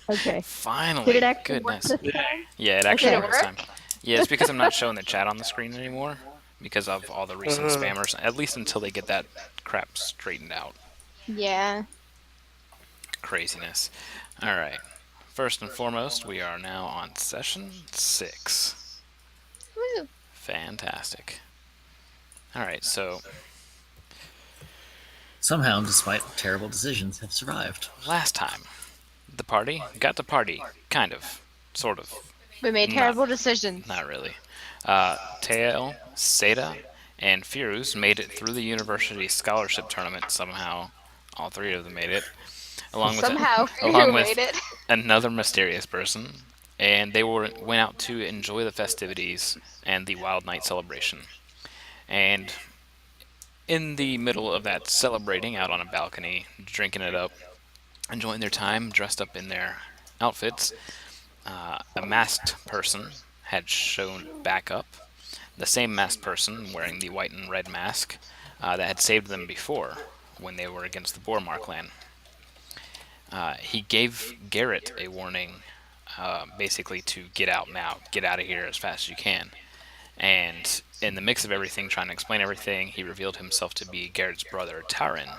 Okay. Did it Finally, actually work goodness. this time? Yeah, it Did actually it Okay. worked this work? time. Yeah, it's because I'm not showing the chat on the screen anymore because of all the recent spammers, at least until they get that crap straightened out. Yeah. Craziness. Alright. First and foremost, we are now on session 6. Woo. Fantastic. Alright, so Somehow, despite terrible decisions, have survived. last time, the party got to party. Kind of. Sort of. We made Not, terrible decisions. not really. Tael, Seda, and Firuz made it through the university scholarship tournament somehow. All three of them made it, along with Somehow along you with made it. another mysterious person, and they went out to enjoy the festivities and the Wild Night celebration. And in the middle of that celebrating, out on a balcony, drinking it up, enjoying their time, dressed up in their outfits, a masked person had shown back up. The same masked person wearing the white and red mask that had saved them before when they were against the Bormar clan. He gave Garrett a warning, basically to get out now, get out of here as fast as you can. And in the mix of everything, trying to explain everything, he revealed himself to be Garrett's brother, Taran.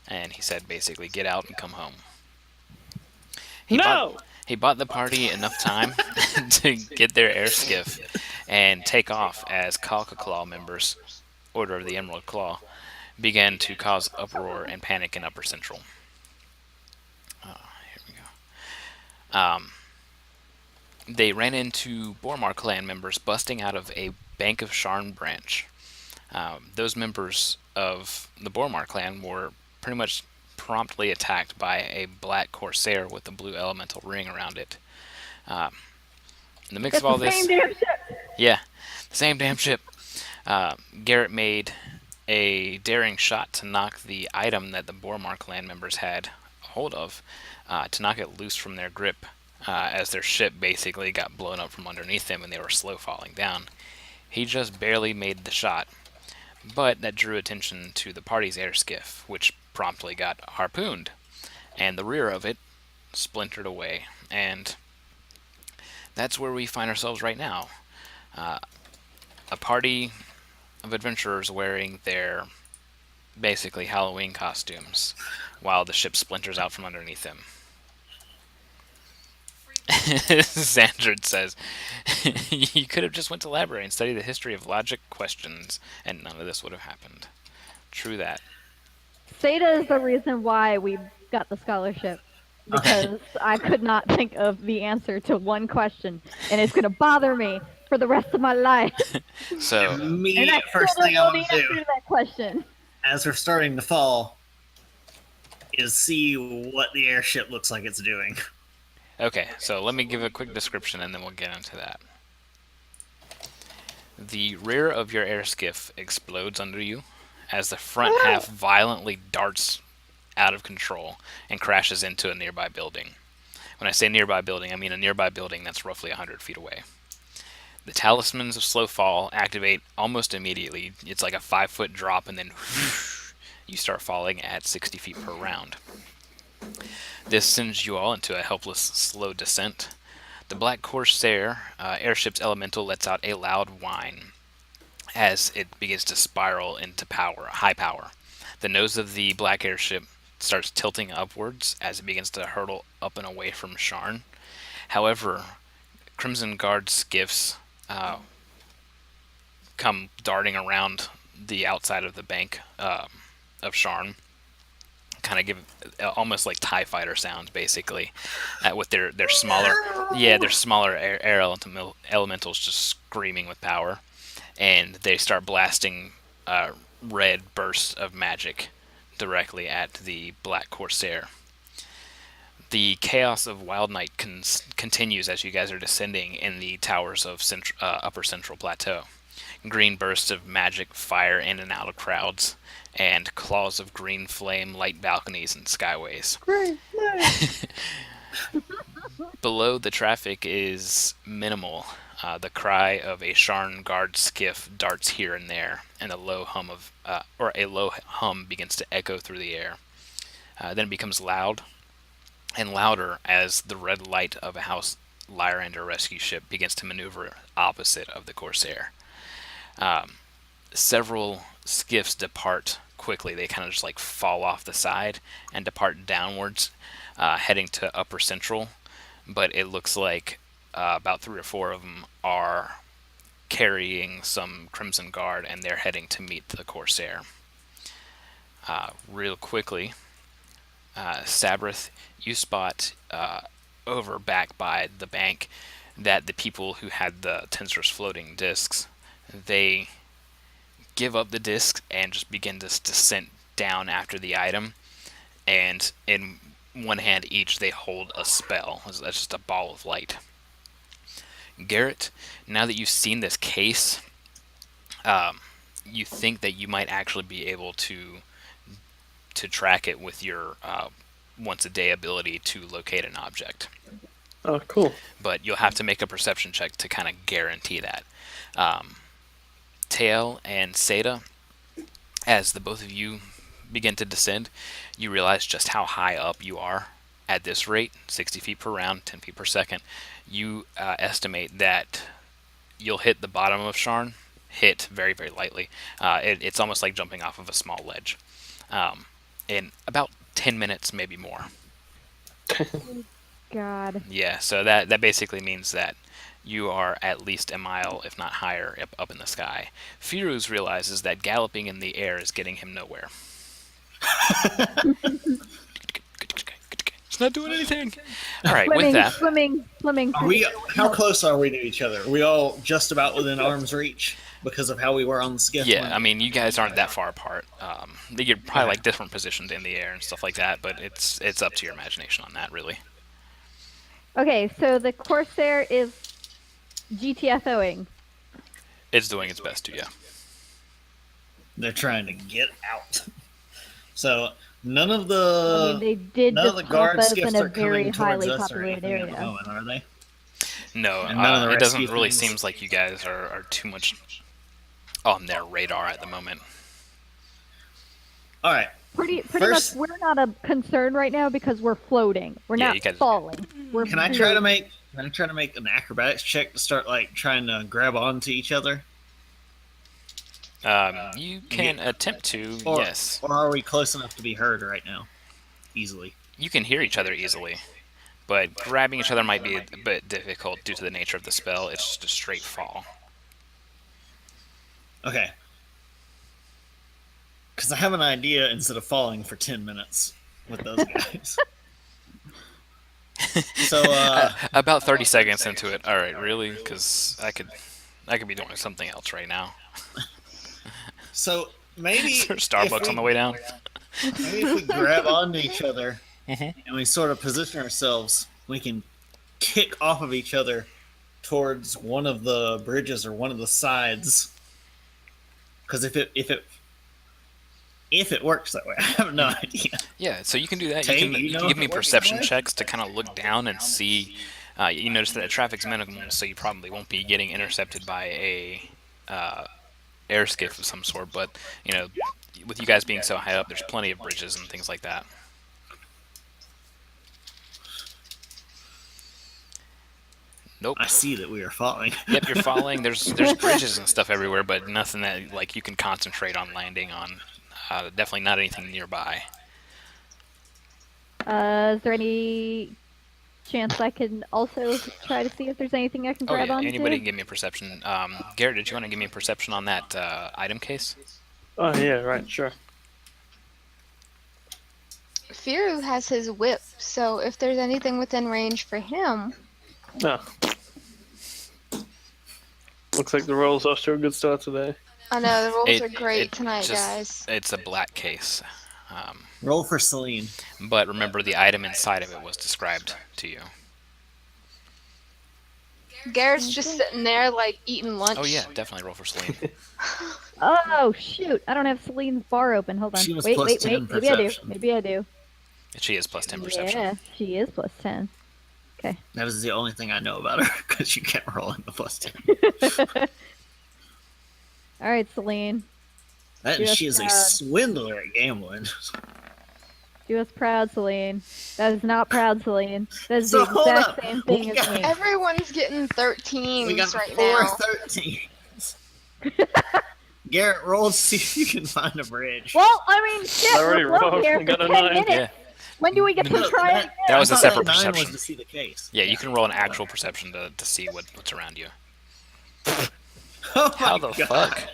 And he said basically, get out and come home. He bought No! he bought the party enough time to get their air skiff and take off as Kalka Claw members, Order of the Emerald Claw, began to cause uproar and panic in Upper Central. Here we go. They ran into Bormar clan members busting out of a Bank of Sharn branch. Those members of the Bormar clan were pretty much promptly attacked by a black corsair with a blue elemental ring around it. In the mix It's of all the same this, damn ship. yeah, same damn ship. Garrett made a daring shot to knock the item that the Bormar clan members had hold of, to knock it loose from their grip, as their ship basically got blown up from underneath them and they were slow falling down. He just barely made the shot, but that drew attention to the party's air skiff, which promptly got harpooned, and the rear of it splintered away. And that's where we find ourselves right now. A party of adventurers wearing their basically Halloween costumes while the ship splinters out from underneath them. Xandrid says, you could have just went to library and studied the history of logic questions, and none of this would have happened. True that. Seda is the reason why we got the scholarship. Because I could not think of the answer to one question, and it's gonna bother me for the rest of my life. So, And I Immediate still first don't thing I know the want to answer do, to that question. as we're starting to fall, is see what the airship looks like it's doing. okay, so let me give a quick description and then we'll get into that. The rear of your air skiff explodes under you as the front half violently darts out of control and crashes into a nearby building. When I say nearby building, I mean a nearby building that's roughly 100 feet away. The talismans of slow fall activate almost immediately. It's like a 5 foot drop, and then you start falling at 60 feet per round. This sends you all into a helpless, slow descent. The Black Corsair airship's elemental lets out a loud whine as it begins to spiral into power, high power. The nose of the black airship starts tilting upwards as it begins to hurtle up and away from Sharn. However, Crimson Guard skiffs come darting around the outside of the bank of Sharn, kind of give almost like TIE fighter sounds, basically, with their smaller, yeah, their smaller air elementals just screaming with power, and they start blasting red bursts of magic directly at the Black Corsair. The chaos of Wild Night continues as you guys are descending in the towers of Upper Central Plateau. Green bursts of magic fire in and out of crowds, and claws of green flame light balconies and skyways. Great. Below, the traffic is minimal. The cry of a Sharn guard skiff darts here and there, and a low hum begins to echo through the air. Then it becomes loud, and louder as the red light of a House Lyrander rescue ship begins to maneuver opposite of the Corsair. Several skiffs depart quickly. They kind of just like fall off the side and depart downwards, heading to Upper Central. But it looks like about 3 or 4 of them are carrying some Crimson Guard, and they're heading to meet the Corsair. Real quickly, Sabrith, you spot over back by the bank that the people who had the Tensor's floating discs, they give up the discs and just begin this descent down after the item. And in one hand each, they hold a spell. That's just a ball of light. Garrett, now that you've seen this case, you think that you might actually be able to track it with your once a day ability to locate an object. Oh, cool. But you'll have to make a perception check to kind of guarantee that. Tael and Seda, as the both of you begin to descend, you realize just how high up you are at this rate, 60 feet per round, 10 feet per second. You estimate that you'll hit the bottom of Sharn, hit very, very lightly. It's almost like jumping off of a small ledge. In about 10 minutes, maybe more. God. Yeah, so that basically means that you are at least a mile, if not higher, up in the sky. Firuz realizes that galloping in the air is getting him nowhere. It's not doing anything. All right, with that, Swimming. How close are we to each other? Are we all just about within arm's reach because of how we were on the skiff? yeah, I mean, you guys aren't that far apart. You're probably like different positions in the air and stuff like that, but it's up to your imagination on that, really. Okay, so the Corsair is GTFOing. It's doing its best to, yeah. They're trying to get out. So none of I the mean, they did none of just the pop guard us skiffs in a are very coming towards highly us or populated anything at the area. moment, are they? No, And none of the it doesn't rescue really things? seems like you guys are too much on their radar at the moment. All right. Pretty First- much, we're not a concern right now because we're floating. We're Yeah, not you guys- falling. We're Can I try to floating. make an acrobatics check to start like trying to grab onto each other? You can attempt to, Or, yes. Or are we close enough to be heard right now? Easily. You can hear each other easily, but grabbing each other might be a bit difficult due to the nature of the spell. It's just a straight fall. Okay. Because I have an idea instead of falling for 10 minutes with those guys. So, About 30 seconds into it. All right, really? Because I could be doing something else right now. so maybe Is there Starbucks on the way down? Maybe if we grab onto each other Mhm. and we sort of position ourselves, we can kick off of each other towards one of the bridges or one of the sides. Because if it works that way, I have no idea. Yeah, so you can do that. Tay, You do you can know give if me it works perception that way? checks to kind of look down and see. You notice that the traffic's minimal, so you probably won't be getting intercepted by a air skiff of some sort. But with you guys being so high up, there's plenty of bridges and things like that. Nope. I see that we are falling. Yep, you're falling. There's bridges and stuff everywhere, but nothing that like you can concentrate on landing on. Definitely not anything nearby. Is there any chance I can also try to see if there's anything I can Oh grab yeah, onto? anybody can give me a perception. Garrett, did you want to give me a perception on that item case? Oh, yeah, right, sure. Firu has his whip, so if there's anything within range for him, No. Looks like the roll's off to a good start today. I know the rolls It- are great it tonight, just- guys. It's a black case. Roll for Celine. But remember, the item inside of it was described to you. Garrett's just sitting there, like, eating lunch. Oh yeah, definitely roll for Celine. Oh shoot! I don't have Celine's bar open. Hold on. She was Wait, plus wait, 10 wait. Maybe I do. perception. Maybe I do. She is plus 10 perception. Yeah, she is plus 10. That is the only thing I know about her because you can't roll in the plus 10. All right, Celine. That and Just she is a bad. swindler at gambling. Do us proud, Celine. That is not proud, Celine. That is So the hold exact up. same thing We as got- me. Everyone's getting We 13s got right 4 now. 13s. Garrett, roll to see if you can find a bridge. Well, I mean, shit, I already we're floating rolled. here I for got a 10 9. minutes. Yeah. When do we get to No, try it again? That was I a thought separate that 9 perception. was to see the case. Yeah, you can roll an actual perception to see what's around you. Oh How my the God. fuck?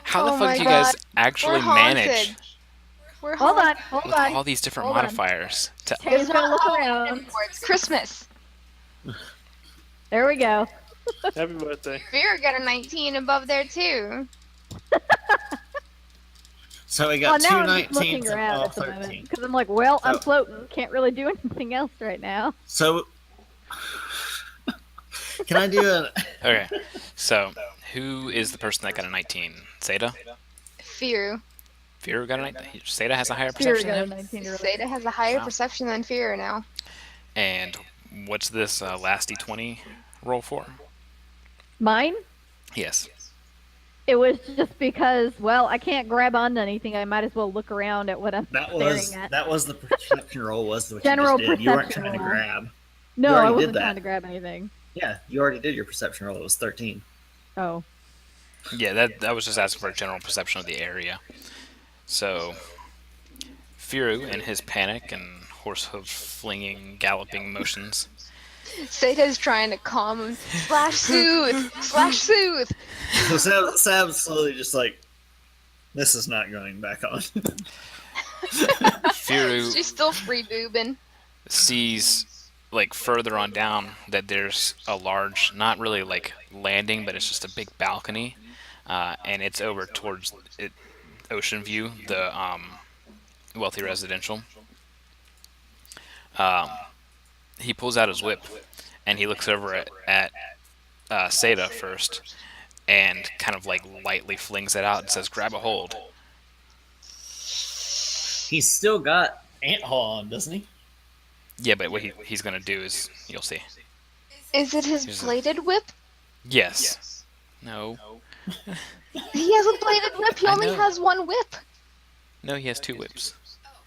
How the Oh fuck my do you guys God. actually We're haunted. manage We're Hold on, haunted. hold with on. all these different Hold on. modifiers? Taylor's gonna look Halloween around. anymore, It's Christmas. There we go. Happy birthday. Fear got a 19 above there too. So we Well, got now two I'm just 19s looking and around all at the moment 13. because I'm like, well, I'm So- floating. Can't really do anything else right now. So, can I do a? Okay, so who is the person that got a 19? Zeta? Fear. Fear got a 19? Zeta has a higher Fear perception got a than him? 19 earlier. Zeta has a higher Wow. perception than Fear now. And what's this last d20 roll for? Mine? Yes. It was just because, well, I can't grab onto anything. I might as well look around at what I'm staring at. That was the perception roll. Was what General you just did. You weren't perception trying to roll. grab. No, already I did wasn't that. trying to grab anything. Yeah, you already did your perception roll. It was 13. Oh. Yeah, that was just asking for a general perception of the area. So, Firu, in his panic and horse hoof flinging, galloping motions, Zeta's trying to calm him. Slash soothe! Slash soothe! So Sam's slowly just like, this is not going back on. Firu She's still free boobing. sees, like, further on down that there's a large, not really like landing, but it's just a big balcony, and it's over towards Ocean View, the wealthy residential. He pulls out his whip, and he looks over at Seda first, and kind of like lightly flings it out and says, "Grab a hold." He's still got ant haul on, doesn't he? Yeah, but what he's gonna do is, you'll see. Is it his Here's a- bladed whip? Yes. No. He has a bladed whip. He I only know. has one whip. No, he has two whips.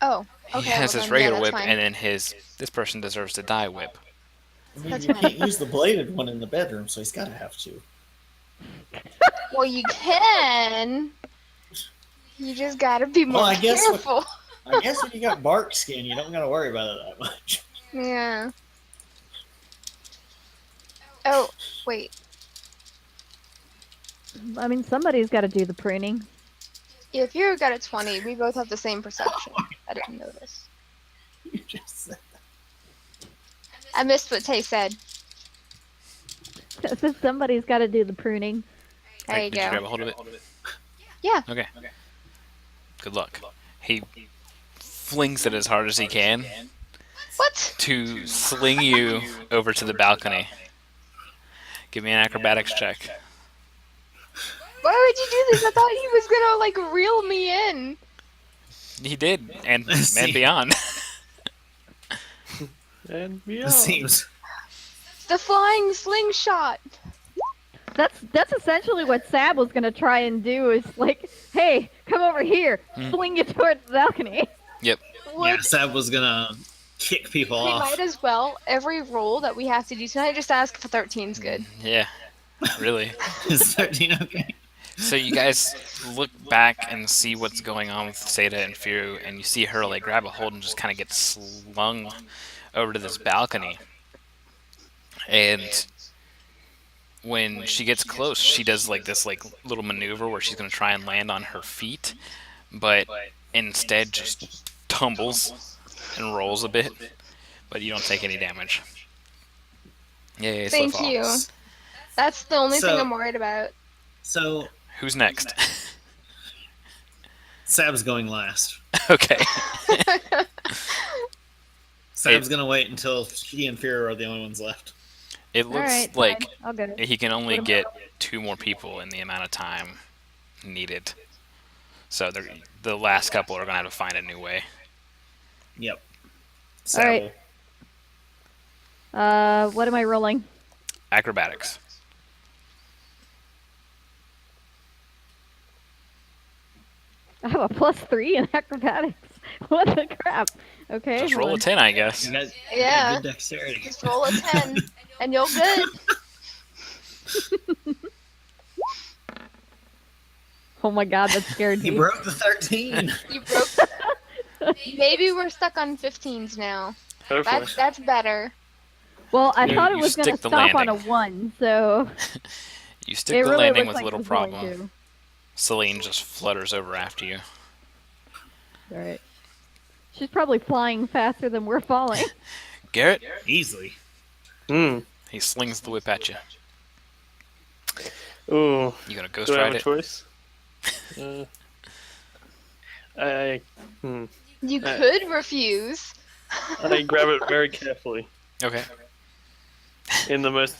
Oh, okay. He has well his then, regular yeah, whip, that's fine. and then this person deserves to die whip. I mean, That's you fine. can't use the bladed one in the bedroom, so he's got to have to. Well, you can. You just gotta be more Well, I guess with- careful. I guess if you got bark skin, you don't got to worry about it that much. Yeah. Oh, wait. I mean, somebody's got to do the pruning. If you got a 20, we both have the same perception. I didn't notice. You just said I missed what Tay said. So somebody's got to do the pruning. There Right, you did you grab a go. hold of it? Yeah. Okay. Good luck. He flings it as hard as he can What? to sling you over to the balcony. Give me an acrobatics check. Why would you do this? I thought he was gonna, like, reel me in. He did, and See. beyond. And it beyond. seems. The flying slingshot. That's essentially what Sab was gonna try and do. Is like, hey, come over here, fling you towards the balcony. Yep. Yeah, Would Sab was gonna kick people we off. might as well, every roll that we have to do tonight, just ask if a 13's good. Yeah. Really. Is 13 okay? So you guys look back and see what's going on with Seda and Firu, and you see her like grab a hold and just kind of get slung over to this balcony. And when she gets close, she does like this like little maneuver where she's gonna try and land on her feet, but instead just tumbles and rolls a bit. But you don't take any damage. Yay, slow Thank fall. you. That's the only thing So- I'm worried about. So Who's next? Sab's going last. Okay. Sab's gonna wait until he and Fear are the only ones left. It All looks right, like fine. I'll go. he can only What get 2 more people in the amount of time needed. So the last couple are going to have to find a new way. Yep. All right. What am I rolling? Acrobatics. I have a +3 in acrobatics. What the crap? Okay. Just hold roll a on. 10, I guess. You got Yeah. good dexterity. Just roll a 10 and you're good. Oh my god, that scared You me. broke the 13. You broke. Maybe we're stuck on 15s now. Hopefully. That's better. Well, I You- thought it you was going to stick the stop on a landing. 1, so You stick it the really landing looked with like little it was going problem. to. Celine just flutters over after you. Alright. She's probably flying faster than we're falling. Garrett, Easily. Hmm. he slings the whip at you. Ooh. You gonna ghost Do I have ride a it? choice? Hmm. You could refuse. I grab it very carefully Okay. in the most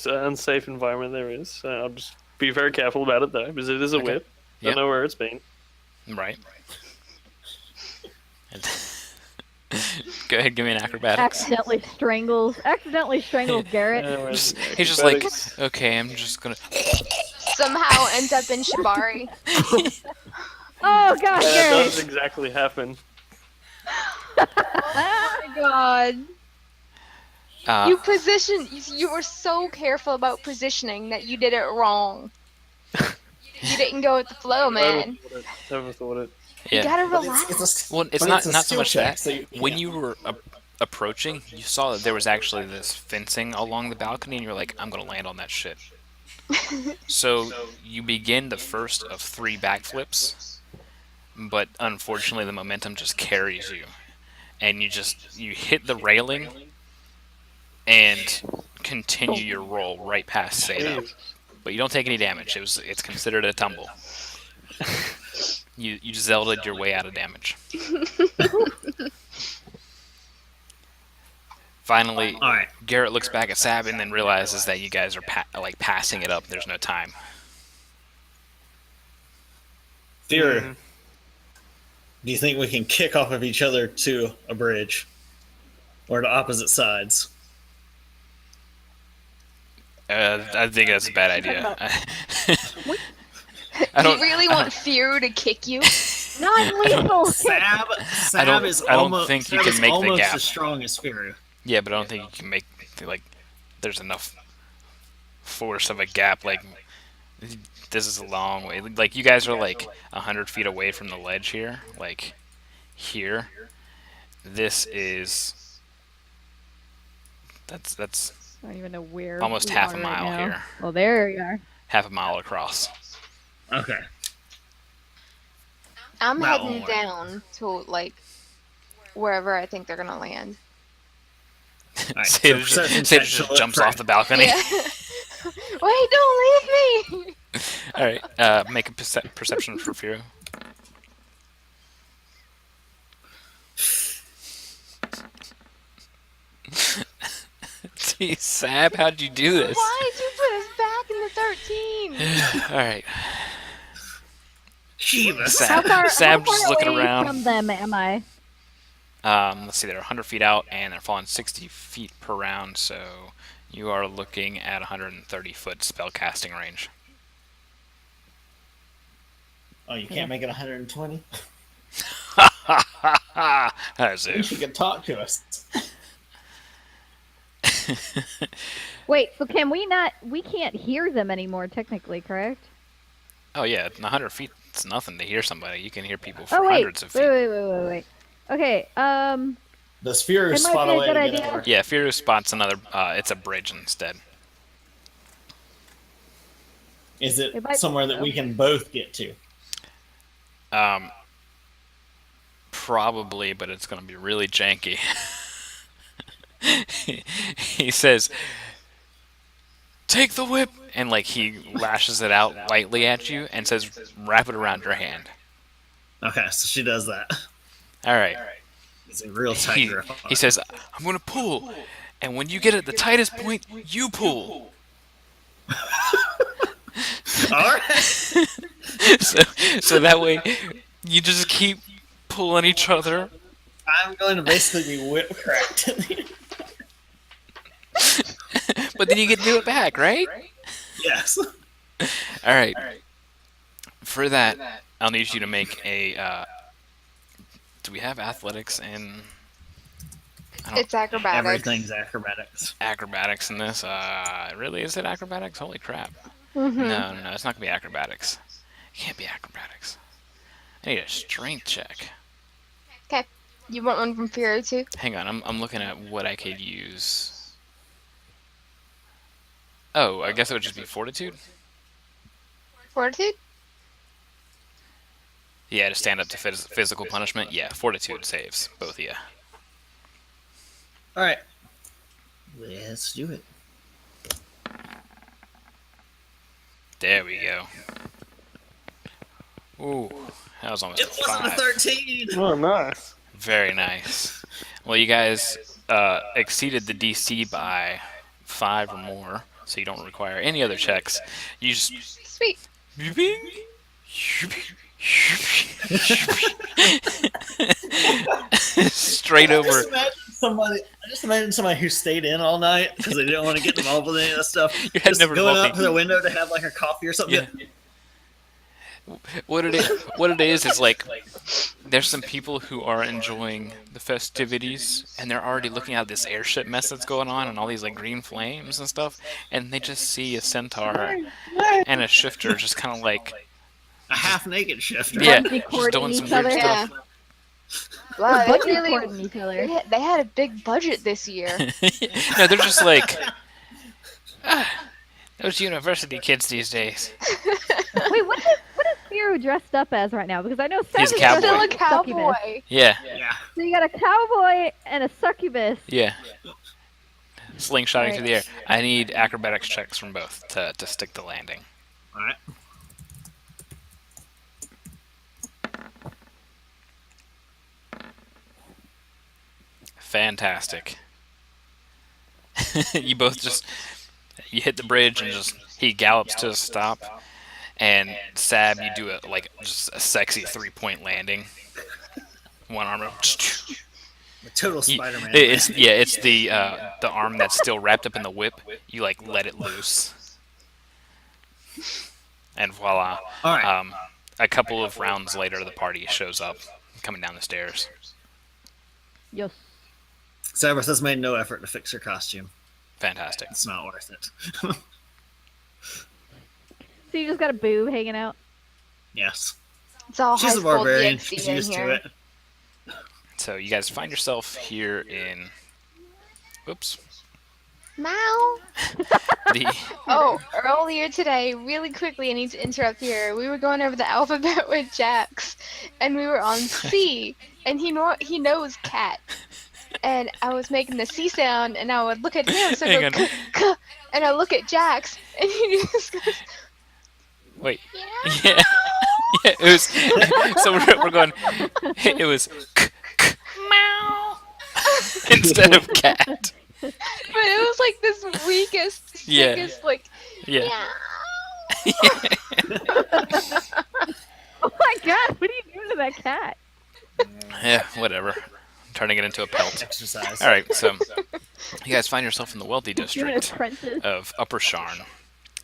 unsafe environment there is. I'll just be very careful about it though, because it is a Okay. whip. Yep. Don't know where it's been. Right. And go ahead, give me an acrobatics. Accidentally strangles Garrett. He's just like, Acrobatics. okay, I'm just gonna. Somehow ends up in Shibari. Oh gosh, That does Garrett! exactly happen. Oh my god. You position. You were so careful about positioning that you did it wrong. You didn't go with the flow, man. Never thought it. You Yeah. gotta But relax. Well, it's but not a not so skill much check, that. so you When can't. you were approaching, you saw that there was actually this fencing along the balcony, and you're like, I'm gonna land on that shit. So you begin the first of 3 backflips, but unfortunately the momentum just carries you, and you hit the railing and continue your roll right past Seda. Jeez. But you don't take any damage. It's considered a tumble. You Zelda'd your way out of damage. Finally, All right. Garrett looks back at Sab and then realizes that you guys are passing it up. There's no time. Fear. Do you think we can kick off of each other to a bridge? Or to opposite sides? I think that's a bad idea. I Do don't. you really want Fear to kick you? Non-lethal! Sab I don't- is I don't almost, think you Sab can is make the almost gap. as strong as Firu. Yeah, but I don't think you can make there's enough force of a gap. Like this is a long way. Like you guys are like 100 feet away from the ledge here. Like here, this is that's I don't even know where. almost we half a are mile right now. here. Well, there you are. Half a mile across. Okay. I'm Not heading only. down to like wherever I think they're gonna land. All right. Seda so perception just, check Seda to just look jumps for- off the balcony. Yeah. Wait, don't leave me. All right, make a perception for Firo. Gee, Sab, how'd you do this? Why did you put us back in the 13? All right, Jeebus. Sab, How Sab's far just looking away around. from them am I? Let's see, they're 100 feet out and they're falling 60 feet per round, so you are looking at 130 foot spell casting range. Oh, you can't make it 120? As I wish you if. could talk to us. Wait, so can we not? We can't hear them anymore, technically, correct? Oh yeah, 100 feet. It's nothing to hear somebody. You can hear people for Oh wait, hundreds of feet. wait. Okay, Does Firu It might spot be a away good to get idea. over? Yeah, Firo spots another. It's a bridge instead. Is it It might- somewhere that we can both get to? Probably, but it's going to be really janky. He says, "Take the whip," and like he lashes it out lightly at you and says, "Wrap it around your hand." Okay, so she does that. All right. It's a real tight He, grip. on he it. says, "I'm going to pull, and when you get at the tightest point, you pull." All right. so that way, you just keep pulling each other. I'm going to basically be whip cracked. But then you get to do it back, right? Yes. All right. For that, I'll need you to make a Do we have athletics in It's acrobatics. Everything's acrobatics. acrobatics in this? Really? Is it acrobatics? Holy crap. Mhm. No, it's not gonna be acrobatics. It can't be acrobatics. I need a strength check. Okay. You want one from Fury too? Hang on, I'm looking at what I could use. Oh, I guess it would just be fortitude? Fortitude? Yeah, to stand up to physical punishment? Yeah, fortitude saves, both of you. Alright. Let's do it. There we go. Ooh, that was almost It a wasn't a 5. 13! Oh, nice. Very nice. Well, you guys exceeded the DC by 5 or more, so you don't require any other checks. You just Sweet. straight over. I just imagine somebody who stayed in all night because they didn't want to get involved with any of that stuff. Your head Just never going bumping. up to the window to have like a coffee or something. Yeah. What it is like there's some people who are enjoying the festivities and they're already looking at this airship mess that's going on and all these like green flames and stuff, and they just see a centaur and a shifter just kind of like A half naked shifter. yeah, Bungee just cording doing some each weird other. stuff. Wow, They're they really recording each other. they had a big budget this year. No, they're just like those university kids these days. Wait, what is Spiro dressed up as right now? Because I know He's a Seth is cowboy. Still a dressed as succubus. cowboy. Yeah, Yeah. So you got a cowboy and a succubus. yeah. Slingshotting through the air. I need acrobatics checks from both to stick the landing. Alright. Fantastic. You both just you hit the bridge and just he gallops to a stop, and Sab, you do just a sexy 3-point landing. One arm up. A total Spider-Man. It's the arm that's still wrapped up in the whip. You like let it loose, and voila. Alright. A couple of rounds later, the party shows up, coming down the stairs. Yes. Cyrus has made no effort to fix her costume. Fantastic. It's not worth it. So you just got a boob hanging out. Yes. It's all She's high a school barbarian. DxD She's in used here. to it. So you guys find yourself here in. Whoops. Mal. The Oh, earlier today, really quickly, I need to interrupt here. We were going over the alphabet with Jax, and we were on C, and he knows cat. And I was making the C sound, and I would look at him, so I Hang go, on. "K," and I look at Jax, and he just goes, wait. yeah. Yeah. Yeah. It was. So we're going. It was. Meow. Instead of cat. But it was like this weakest, Yeah. sickest, like, Yeah. Oh my god, what are you doing to that cat? Yeah. Whatever. Turning it into a pelt. Exercise. All right. So you guys find yourself in the wealthy Doing district apprentice. of Upper Sharn,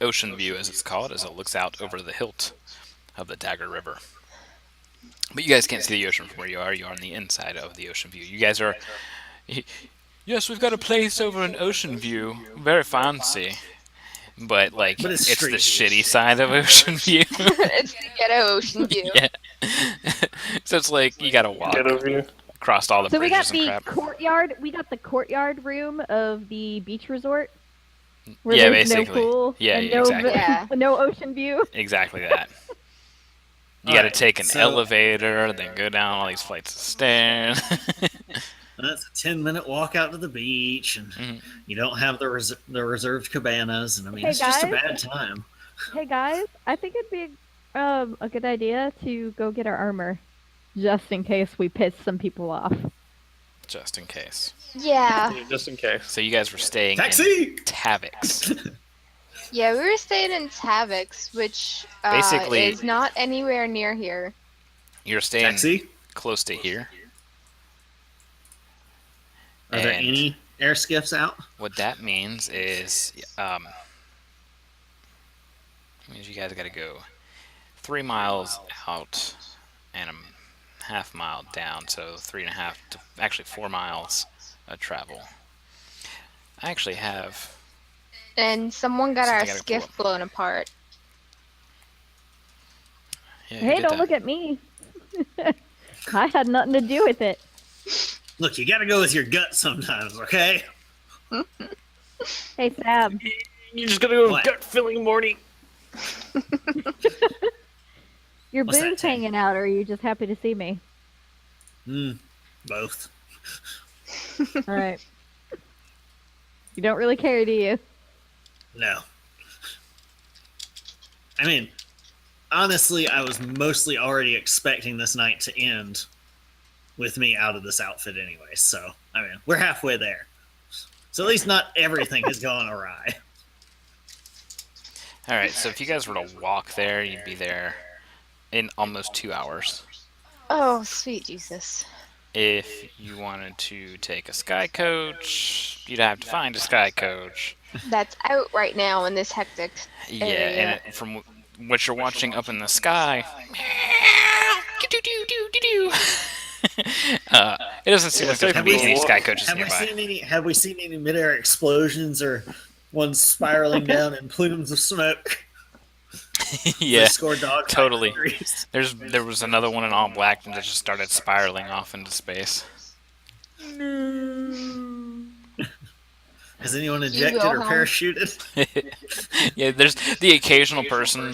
Ocean View as it's called, as it looks out over the hilt of the Dagger River. But you guys can't see the ocean from where you are. You are on the inside of the Ocean View. You guys are. Yes, we've got a place over in Ocean View. Very fancy. But, like, But it's it's the street shitty side of Ocean View. It's the ghetto ocean view. Yeah. So it's like, you gotta walk Get over here. across all the So we got bridges and the crap. courtyard. We got the courtyard room of the beach resort. Where Yeah, there's basically. No pool Yeah, and yeah, no, exactly. Yeah. no ocean view. Exactly that. You gotta Alright, take an so- elevator, then go down all these flights of stairs. That's a 10-minute walk out to the beach, and Mhm. you don't have the reserved cabanas, and I mean, Hey, it's just a guys. bad time. Hey guys, I think it'd be a good idea to go get our armor, just in case we piss some people off. Just in case. Yeah. Just in case. So you guys were staying in Taxi! Tavix. Yeah, we were staying in Tavix, which Basically- is not anywhere near here. You're staying Taxi? close to here. Are there And any air skiffs out? what that means is, means you guys got to go 3 miles out, and half mile down, so 3.5 to actually 4 miles of travel. I actually have. And someone got our Something I gotta pull skiff blown apart. Yeah, who Hey, did don't that? look at me. I had nothing to do with it. Look, you gotta go with your gut sometimes, okay? Hey, Sab. You just gotta go with What? gut feeling, Morty. Your What's that, boobs Tay? hanging out, or are you just happy to see me? Both. All right. You don't really care, do you? No. I mean, honestly, I was mostly already expecting this night to end with me out of this outfit anyway, so, I mean, we're halfway there. So at least not everything has gone awry. Alright, so if you guys were to walk there, you'd be there in almost 2 hours. Oh, sweet Jesus. If you wanted to take a sky coach, you'd have to find a sky coach. That's out right now in this hectic Yeah, area. and from what you're watching up in the sky, it doesn't seem like there's going to be any sky coaches nearby. Have we seen any midair explosions or ones spiraling down in plumes of smoke? Yeah, They score dog totally. victories. There was another one in all black that just started spiraling off into space. Has anyone ejected go or home. parachuted? Yeah, there's the occasional person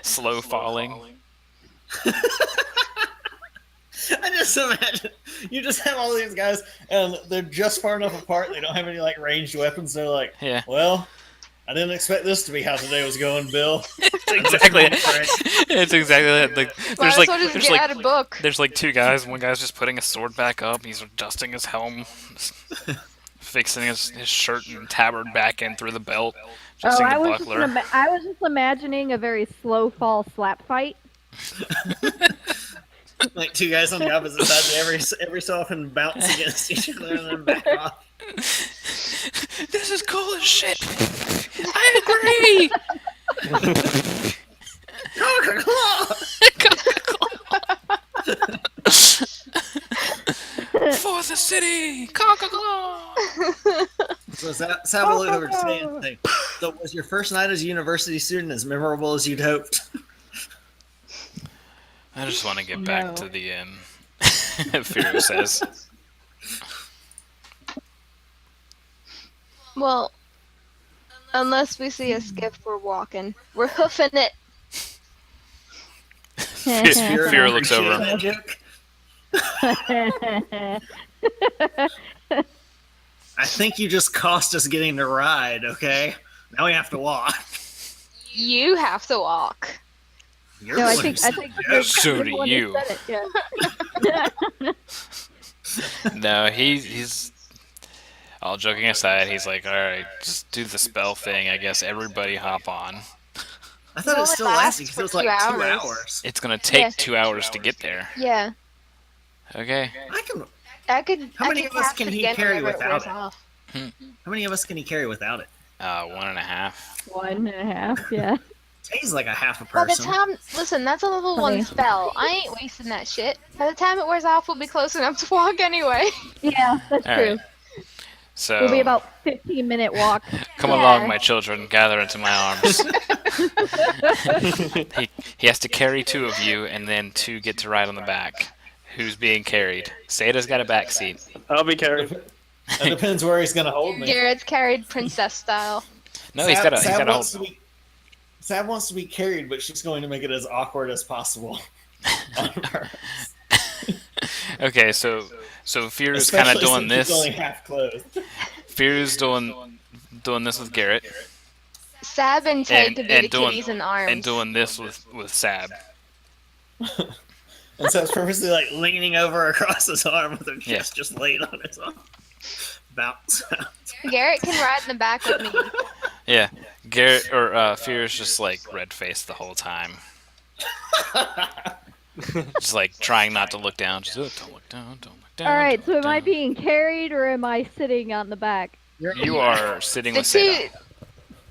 slow falling. I just imagine you just have all these guys, and they're just far enough apart. They don't have any like ranged weapons. They're like, Yeah. well, I didn't expect this to be how today was going, Bill. Exactly. It's exactly that. Like, Might there's as like well just there's get like out a book. there's like two guys. One guy's just putting his sword back up. He's adjusting his helm, fixing his shirt and tabard back in through the belt, Oh, adjusting I the was, buckler. I was just imagining a very slow fall slap fight. Like two guys on the opposite sides, every so often bounce against each other and then back off. This is cool as shit. I agree. For the city, Coca-Cola. So let's have a look over to Stan thing. So was your first night as a university student as memorable as you'd hoped? I just want to get No. back to the inn. Firo says. Well, unless we see a skiff, we're walking. We're hoofing it. Firo looks over. That joke? I think you just cost us getting to ride, okay? Now we have to walk. You have to walk. You're No, the I one think who I said think yes. you're So the do one who you. said it, yeah. No, he's all joking aside. He's like, all right, just do the spell thing. I guess everybody hop on. I thought it was It still only lasting lasts because it was for like 2 2 hours. hours. It's gonna take Yeah. 2 hours to get there. Yeah, Okay. I can. I could. How many I could of us cast can he again carry whenever without wears it? off. How many of us can he carry without it? 1.5. 1.5, yeah. He's like a half a By the person. time, listen, that's a level Funny. 1 spell. I ain't wasting that shit. By the time it wears off, we'll be close enough to walk anyway. Yeah, that's All true. right. So It'll be about 15-minute walk. come Yeah. along, my children. Gather into my arms. he has to carry 2 of you, and then 2 get to ride on the back. Who's being carried? Sada's got a back seat. I'll be carried. It depends where he's gonna hold me. Garrett's carried princess style. No, he's got a Sav hold. wants to be. Sav wants to be carried, but she's going to make it as awkward as possible. On her. Okay, so Fear's kind of Especially doing since she's this. only half clothed. Fear's doing this with Garrett, Sab and Tay and could be and the doing kitties in arms. and doing this with Sab. And so it's purposely like leaning over across his arm with her Yeah. chest just laid on his arm. Bounce. Garrett can ride in the back with me. Yeah, Garrett or Fear's just like red faced the whole time. Just like trying not to look down. Just don't look down, don't look down. All right, don't so look am I down." being carried or am I sitting on the back? You are sitting The with Seda. two,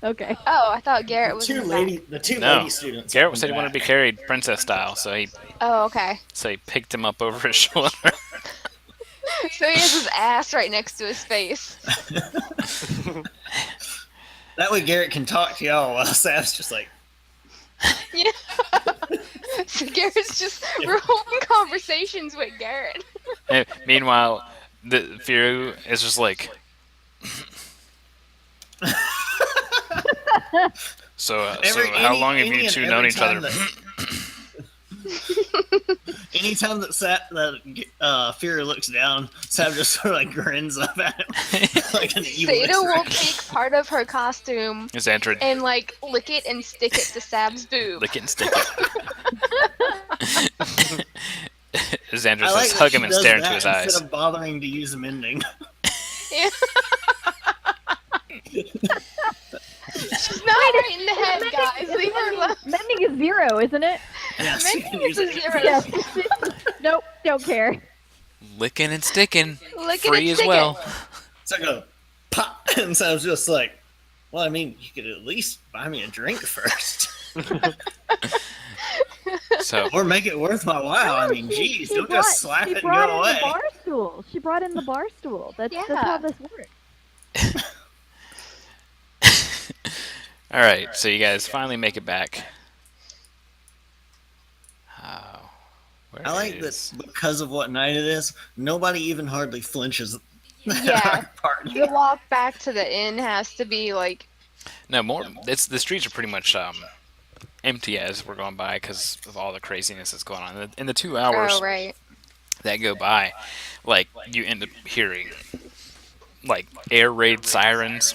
Okay. Oh, I thought Garrett was in the back. The two No. lady students. Garrett in said he wanted to be back. carried princess style, so Oh, he picked him up over his shoulder. So he has his ass right next to his face. That way Garrett can talk to y'all while Sav's just like, Yeah. So Garrett's just we're holding conversations with Garrett. And meanwhile, the Firu is just like. So how long have you two known each other? Anytime that Fury looks down, Sav just sort of like grins up at him. Like an evil Seda will expression. take part of her costume Xandrid, and like lick it and stick it to Sab's boob. lick it and stick it. Xandrid I like says, that hug she him and does stare into that his instead eyes. of bothering to use mending. Yeah. She's not right in the head, guys. Leave her alone. Mending is 0, isn't it? Yes, you can Mending use is a it. 0. Yes. Nope, don't care. Licking and sticking. Lick it Free and as stick well. It's like a pop, and Sav's just like, well, I mean, you could at least buy me a drink first. So Or make it worth my while. I mean, geez, don't just slap it and go away. The bar stool. She brought in the bar stool. That's how this works. all right, so you guys finally make it back. Where I like is- that because of what night it is, nobody even hardly flinches at Yeah. our party. The walk back to the inn has to be like No, more. It's the streets are pretty much empty as we're going by because of all the craziness that's going on. In the 2 hours oh right. that go by, like you end up hearing like air raid sirens.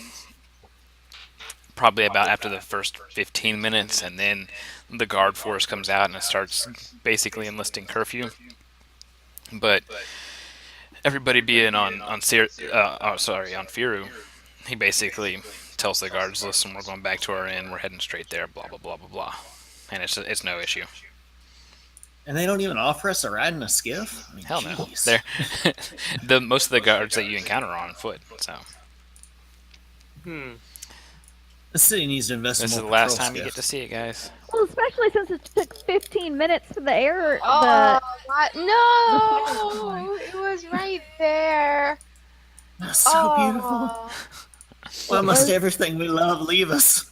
Probably about after the first 15 minutes, and then the guard force comes out and it starts basically enlisting curfew. But everybody being on Firu, he basically tells the guards, "Listen, we're going back to our inn. We're heading straight there. Blah blah blah blah blah," and it's no issue. And they don't even offer us a ride in a skiff? I mean, Hell no. jeez. They're most of the guards that you encounter are on foot. So The city needs to invest this is in the more last patrol time you get to skiffs. see it, guys. Well, especially since it took 15 minutes for the air. Oh what? No! It was right there. That's so beautiful. Oh. Why must everything we love leave us?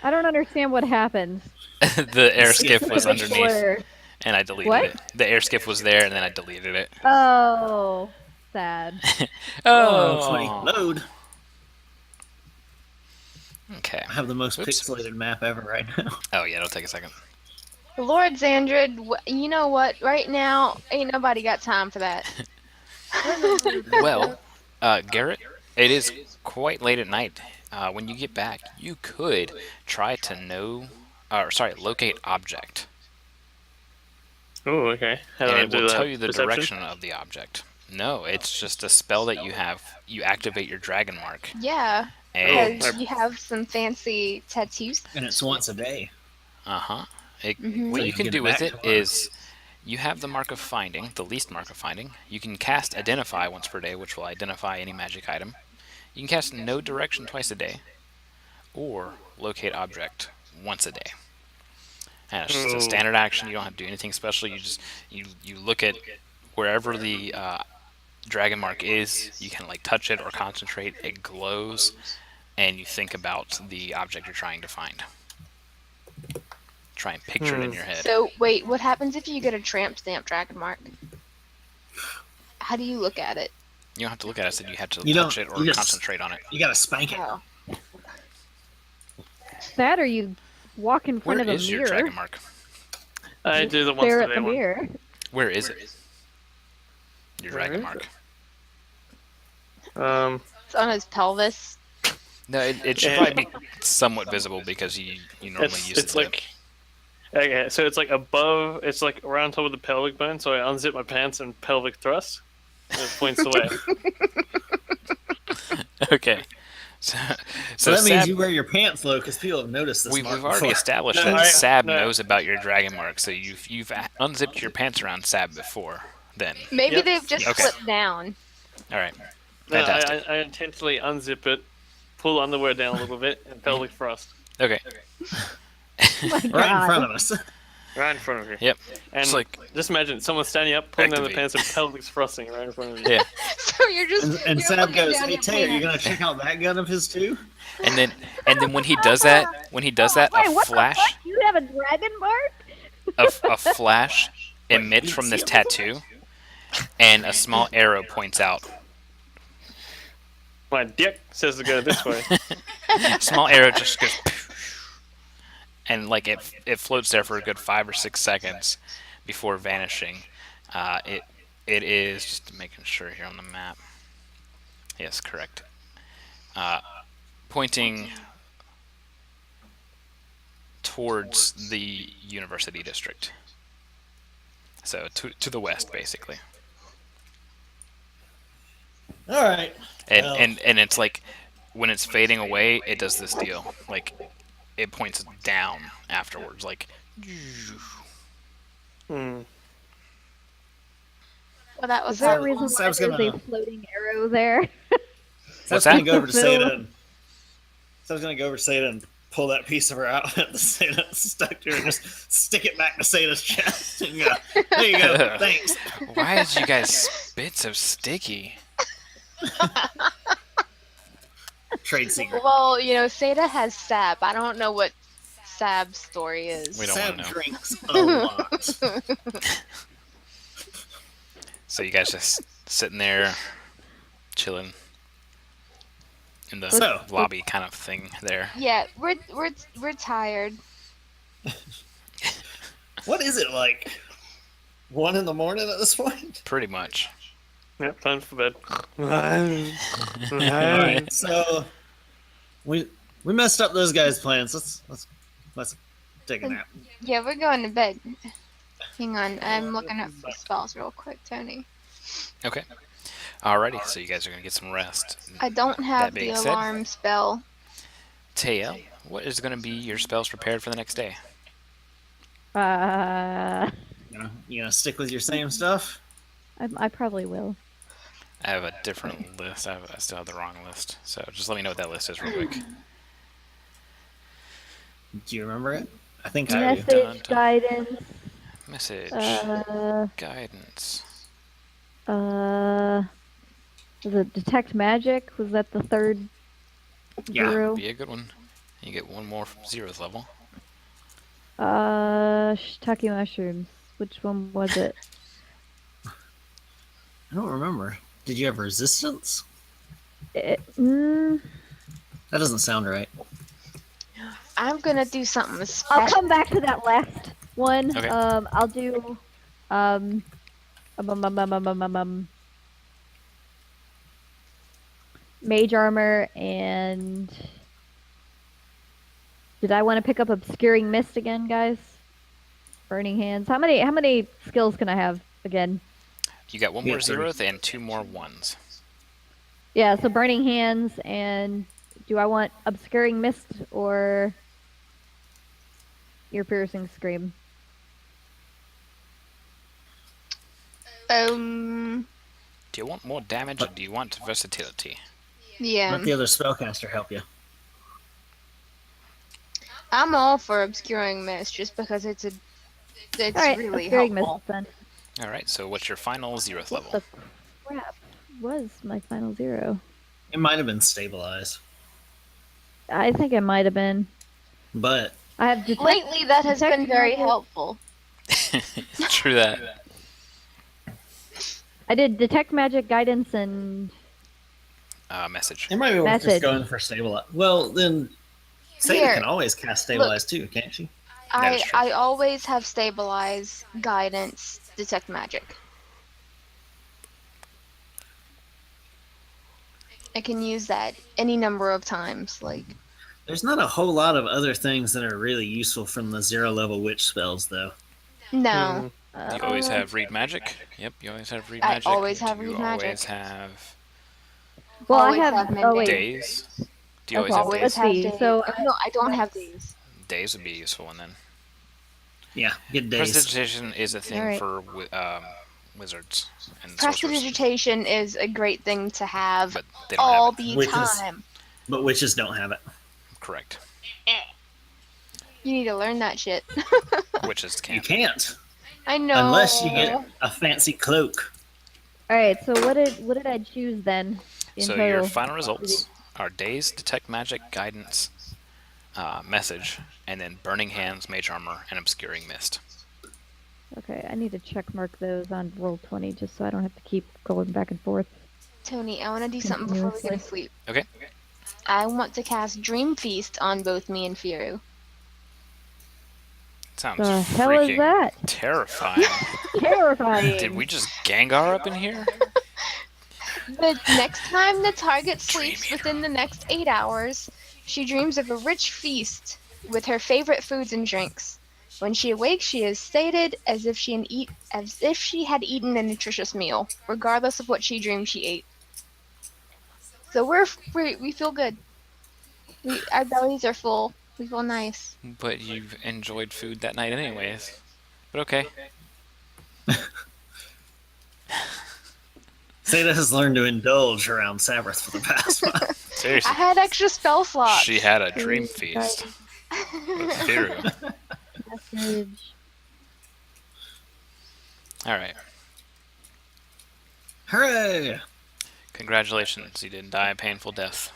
I don't understand what happened. The air skiff It's was Took a underneath, blur. and I deleted What? it. The air skiff was there, and then I deleted it. Oh, sad. Oh, funny. Load. Okay. I have the most Oops. pixelated map ever right now. Oh yeah, it'll take a second. Lord Xandrid, you know what? Right now, ain't nobody got time for that. Well, Garrett, it is quite late at night. When you get back, you could try to locate object, Oh, okay. How do and I it do will that? tell you the Perception? direction of the object. No, it's just a spell that you have. You activate your dragon mark, Yeah, and because you have some fancy tattoos. And it's once a day. uh-huh. Mhm. What So you you can get do it with back it to her. is you have the mark of finding, the least mark of finding. You can cast identify once per day, which will identify any magic item. You can cast no direction twice a day, or locate object once a day. And it's just a Ooh. standard action. You don't have to do anything special. You just you look at wherever the dragon mark is. You can like touch it or concentrate. It glows, and you think about the object you're trying to find. Try and picture it in your head. So wait, what happens if you get a tramp stamp dragon mark? How do you look at it? You don't have to look at it. I said you have to You touch don't- it or you just- concentrate on it. You gotta spank it. Oh, That or you walk in front Where of a is your mirror. dragon mark? I do the once Stare a at day the one. mirror. Where is it? Your Where dragon is mark. it's on his pelvis. No, it should Yeah. probably be somewhat visible because you normally use It's it. like okay, so it's like above. It's like around top of the pelvic bone. So I unzip my pants and pelvic thrust. And it points away. Okay. So So that means Sab, you wear your pants low because people have noticed this we've mark already before. established No, that Sab no. knows about your dragon mark, so you've unzipped your pants around Sab before. Then, Maybe Yep. they've just Okay. slipped down. all right, No, fantastic. I intentionally unzip it, pull underwear down a little bit and pelvic thrust Okay. Oh my Right in God. front of us. right in front of you. Yep. And Just like just imagine someone standing up, pulling down the Activate. pants, and pelvic thrusting right in front of you. yeah. So you're just And you're Sam looking goes, down "Hey your Taylor, you pants. gonna check out that gun of his too?" And then when he does that, Wait, a what flash the fuck? You have a dragon mark? a flash emits from this tattoo, and a small arrow points out. My dick says to go this way. Small arrow just goes, and like it floats there for a good 5 or 6 seconds before vanishing. It is just making sure here on the map. Yes, correct. Pointing towards the university district. So to the west, basically. All right. And, Well. and it's like when it's fading away, it does this deal. Like it points down afterwards. Like Hmm. Well, that was Is there a So, reason why Sam's there's gonna- a floating arrow there? What's Sam's gonna that? go over to Phil. Seda and Sam's gonna go over to Seda and pull that piece of her outfit that Seda stuck to her and just stick it back to Seda's chest and go, "There you go, thanks." why did you guys spit so sticky? Trade secret. Well, you know, Seda has Sab. I don't know what Sab's story is. We don't Sam wanna know. drinks a lot. So you guys just sitting there, chilling in the So- lobby kind of thing there. Yeah, we're tired. What is it like? 1 in the morning at this point? Pretty much. Yep, time for bed. Alright, so we messed up those guys' plans. Let's take a nap. Yeah, we're going to bed. Hang on, I'm looking up for spells real quick, Tony. Okay. Alrighty, so you guys are gonna get some rest. I don't have the being said- alarm spell. Taya, what is gonna be your spells prepared for the next day? You gonna stick with your same stuff? I probably will. I have a different list. I still have the wrong list. So just let me know what that list is real quick. Do you remember it? I think I do. Dun, Message, dun. guidance, Message. uh, Guidance. was it detect magic? Was that the third Yeah. zero? Be a good one. You get one more from 0th level. Shiitake mushrooms. Which one was it? I don't remember. Did you have resistance? It- That doesn't sound right. I'm gonna do something I'll special. come back to that last one. Okay. I'll do mage armor and did I want to pick up obscuring mist again, guys? Burning hands. How many skills can I have again? You got one Yeah, more 30. 0th and 2 more 1s. Yeah, so burning hands and do I want obscuring mist or ear piercing scream? Do you want more damage or do you want versatility? Yeah, Let the other spellcaster help you. I'm all for obscuring mist just because it's Alright, really obscuring helpful. mist then. Alright, so what's your final 0th What level? the crap was my final 0? It might have been stabilized, I think it might have been. but I have detect. Lately, that has detect been very magic. helpful. True that. I did detect magic, guidance, and Message. it might be worth Message. just going for stabilize. Well, then Seda Here. can always cast stabilize too, can't she? That is true. I always have stabilize, guidance, detect magic. I can use that any number of times. Like, There's not a whole lot of other things that are really useful from the 0 level witch spells, though. no, You always have read magic. Yep, you always have read I magic. always have you read magic. always have well, I always have. have Oh wait, days. Do you Okay, always have always days? let's see. days. So no, I don't have days. Days would be a useful one then. Yeah, get days. Prestidigitation is a thing Alright. for wizards and sorcerers, Prestidigitation is a great thing to have but they don't all have it. the Which is- time. But witches don't have it. Correct. You need to learn that shit. Witches You can't. can't I know. unless you get a fancy cloak. All right. So what did I choose then? In So total? your final results are Daze, Detect Magic, Guidance, Message, and then Burning Hands, Mage Armor, and Obscuring Mist. Okay, I need to check mark those on Roll20 just so I don't have to keep going back and forth. Tony, I want to do something before we go to sleep. Okay. I want to cast Dream Feast on both me and Firu. Sounds The hell is freaking that? terrifying. Terrifying. Did we just Gengar up in here? The next time the target Dream sleeps Eater. within the next 8 hours, she dreams of a rich feast with her favorite foods and drinks. When she awakes, she is sated as if she had eaten a nutritious meal, regardless of what she dreamed she ate. So we feel good. Our bellies are full. We feel nice. But you've enjoyed food that night anyways. But okay. Seda has learned to indulge around Sabbath for the past month. I Seriously. had extra spell slots. She had a dream Please, feast. With Firu. Message. Alright. Hooray! Congratulations, you didn't die a painful death.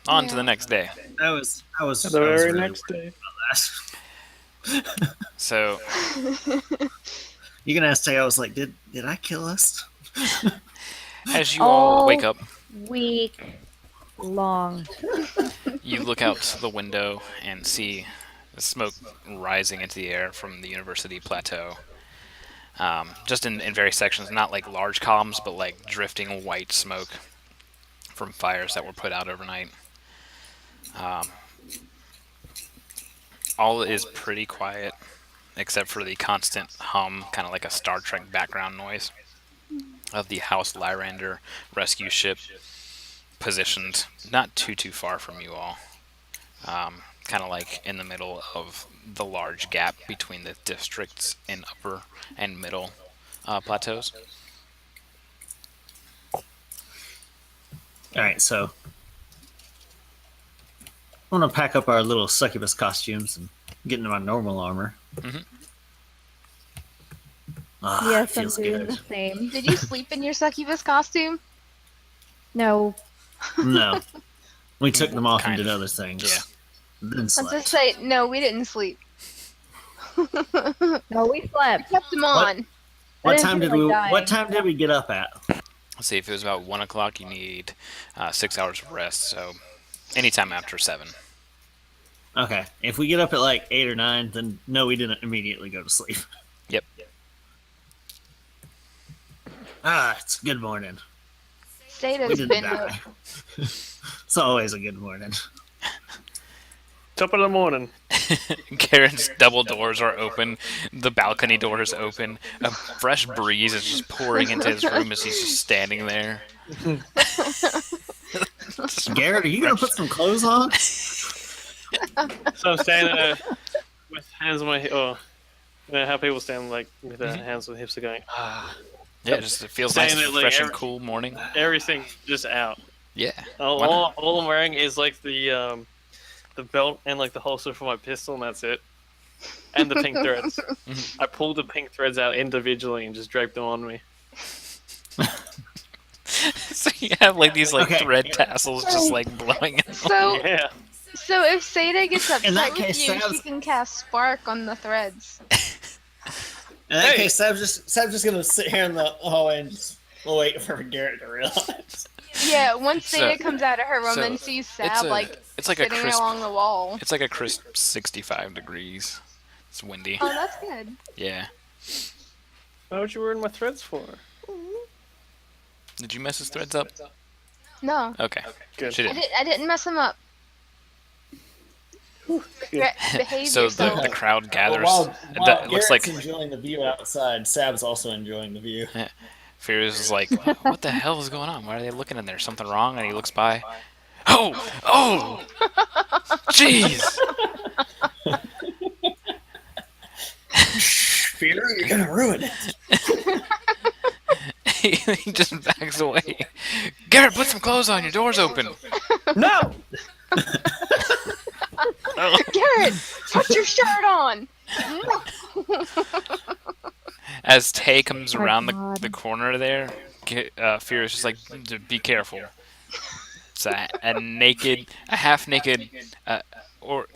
On to Yeah. the next day. I was The really very worried next day. about that. So, You can ask Tay, I was like, did I kill us? as you all Oh. wake up, Week long. you look out the window and see the smoke rising into the air from the university plateau. Just in various sections, not like large columns, but like drifting white smoke from fires that were put out overnight. All is pretty quiet, except for the constant hum, kind of like a Star Trek background noise, of the House Lyrander rescue ship positioned not too far from you all. Kind of like in the middle of the large gap between the districts in upper and middle plateaus. Alright, so I'm gonna pack up our little succubus costumes and get into my normal armor. Mhm. Yes, I'm feels doing good. the same. Did you sleep in your succubus costume? No. No. We took them off and Kind did of. other things. Yeah. Then Let's slept. just say, no, we didn't sleep. No, we slept. Kept them on. What didn't time feel did we? like dying. What time did we get up at? Let's see, if it was about 1 o'clock, you need 6 hours of rest, so anytime after 7. Okay, if we get up at like 8 or 9, then no, we didn't immediately go to sleep. Yep. It's a good morning. We Sata's didn't been die. It's always a good morning. Top of the morning. Karen's double doors are open, the balcony door is open, a fresh breeze is just pouring into his room as he's just standing there. Garrett, are you gonna put some clothes on? So I'm standing there with hands on my hip. Oh, you know how people stand like with their hands on the hips, are going, Yeah, it feels nice, Saying it like fresh and every- cool morning. everything just out. Yeah. All I'm wearing is like the belt and like the holster for my pistol, and that's it. And the pink threads. I pulled the pink threads out individually and just draped them on me. So you have like these like Okay. thread tassels just like blowing in. So, Yeah. so if Sada gets upset that with case, you, she Sab's- can cast Spark on the threads. In that Hey. case, Sab's just gonna sit here in the hallway and just wait for Garrett to realize. Yeah, once So- Sada comes out of her room so and sees it's Sab a- like it's like a sitting crisp- along the wall. It's like a crisp 65 degrees. It's windy. Oh, that's good. Yeah. Why would you ruin my threads for? Did you mess his threads up? No, Okay. Good. She I, did. I didn't mess them up. Behave So yourself. the crowd gathers. While That looks Garrett's like enjoying the view outside, Sab's also enjoying the view. Fears is like, what the hell is going on? Why are they looking in there? Something wrong? And he looks by. Oh! Jeez! Peter, you're gonna ruin it. He just backs away. Garrett, put some clothes on. Your door's open. No! Garrett, put your shirt on. As Tay comes Oh my around God. the corner there, Fear is just like, be careful. It's a half-naked, or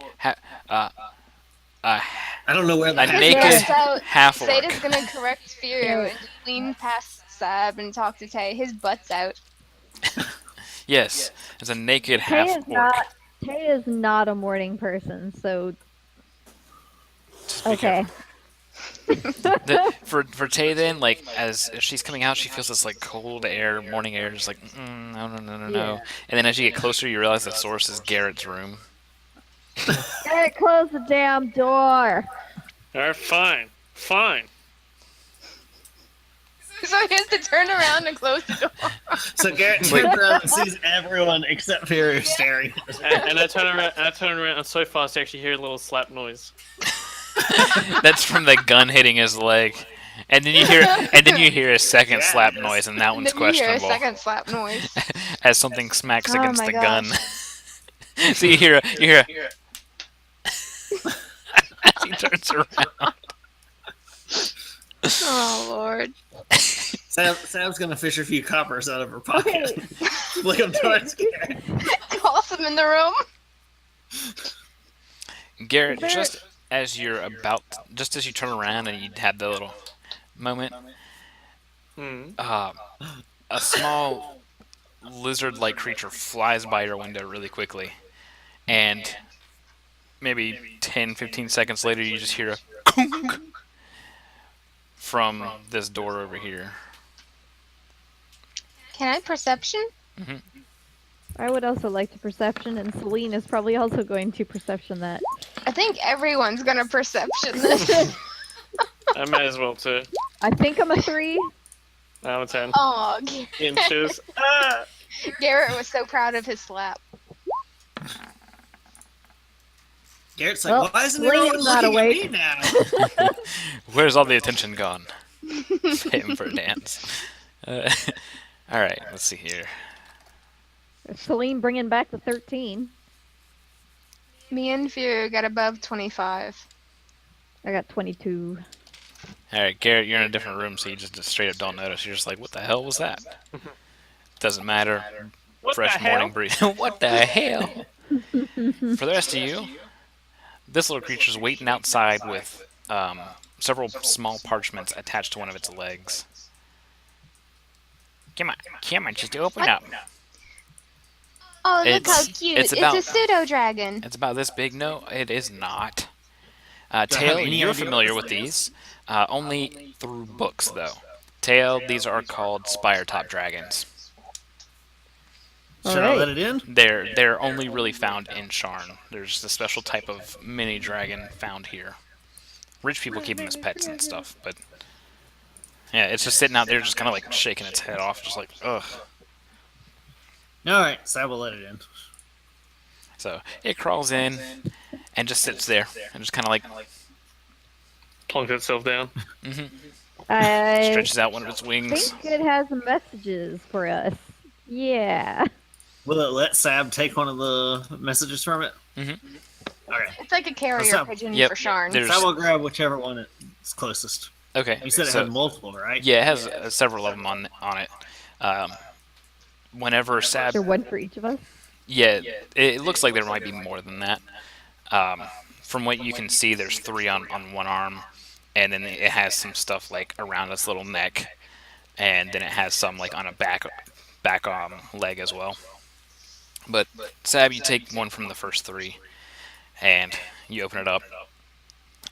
I don't know where the A half- naked Butt's out. half-orc. Zeta's gonna correct Fear and just lean past Sab and talk to Tay. His butt's out. Yes, it's a naked Tay is half-orc. not. Tay is not a morning person, so Just be okay. careful. For Tay then, like as she's coming out, she feels this like cold air, morning air, just like no. Yeah. And then as you get closer, you realize the source is Garrett's room. Garrett, close the damn door. Alright, fine. Fine. So he has to turn around and close the door. So Garrett turns around and sees everyone except Fury staring. And I turn around, and so fast I actually hear a little slap noise. That's from the gun hitting his leg. And then you hear a second slap noise, and that one's Then you hear a questionable. second slap noise. As something smacks Oh against my the gosh. gun. So you hear as he turns around. Oh lord. Sam's gonna fish a few coppers out of her pocket. Flick them towards Garrett. Toss him in the room. Garrett, There- just as you turn around and you have the little moment, Hmm. a small lizard-like creature flies by your window really quickly, and maybe 10-15 seconds later you just hear a kunk from this door over here. Can I perception? I would also like to perception, and Celine is probably also going to perception that. I think everyone's gonna perception this. I might as well too. I think I'm a 3. I'm a 10. Oh, Inches. Ah! Garrett was so proud of his slap. Garrett's like, Well, why isn't Lee everyone is not looking awake. at me now? Where's all the attention gone? Him for a dance. All right, let's see here. Celine bringing back the 13. Me and Fear got above 25. I got 22. All right, Garrett, you're in a different room, so you just straight up don't notice. You're just like, what the hell was that? Doesn't matter. What Fresh the hell? morning breeze. What the hell? For the rest of you, this little creature's waiting outside with several small parchments attached to one of its legs. Come on, just open up. Oh, look how It's- cute. it's It's, about- a pseudo dragon. It's about this big. No, it is not. Do I have Tail, any you're idea familiar what with this these. Only through books, though. Tail, these are called spire top dragons. Should I Alright. let it in? They're only really found in Sharn. There's a special type of mini dragon found here. Rich people keep them as pets and stuff, but yeah, it's just sitting out there, just kind of like shaking its head off, just like ugh. Alright, so I will let it in. So it crawls in and just sits there and just kind of like Plunk itself down. I stretches out one of its wings. think it has messages for us. Yeah. Will it let Sab take one of the messages from it? Mhm. Okay. It's like a carrier What's up? pigeon Yep, for Sharn. there's- Sab will grab whichever one is closest. Okay, You said it so, had multiple, right? yeah, it has several of them on it. Whenever Sab, Or one for each of us. yeah, it looks like there might be more than that. From what you can see, there's 3 on one arm, and then it has some stuff like around its little neck, and then it has some like on a back leg as well. But Sab, you take one from the first 3, and you open it up,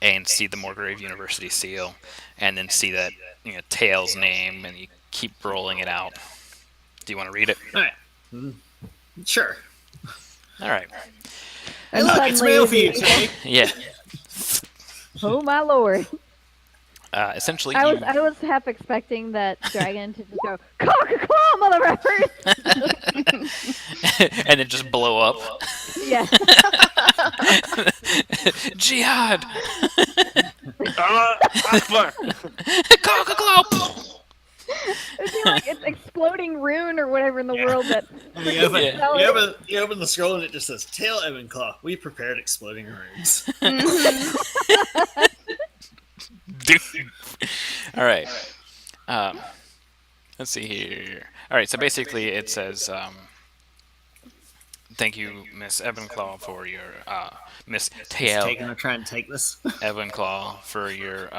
and see the Morgrave University seal, and then see that Tail's name, and you keep rolling it out. Do you want to read it? Alright. Sure. All right. Hey, And look, it's suddenly mail for you, the- Tay. Yeah. Oh my lord. Essentially, I was you, I was half expecting that dragon to just go cock-a-claw, motherfuckers. and then just blow up. Yeah. Jihad! Akbar! Coca-Cola! It'd be like it's exploding floating rune or whatever in the world that. You open, Yeah. you open the scroll and it just says, "Tail Evanclaw. We prepared exploding runes." All right. Let's see here. All right. So basically, it says, "Thank you, Miss Evanclaw, for your Miss Tail Taking a try and take this. Evanclaw for your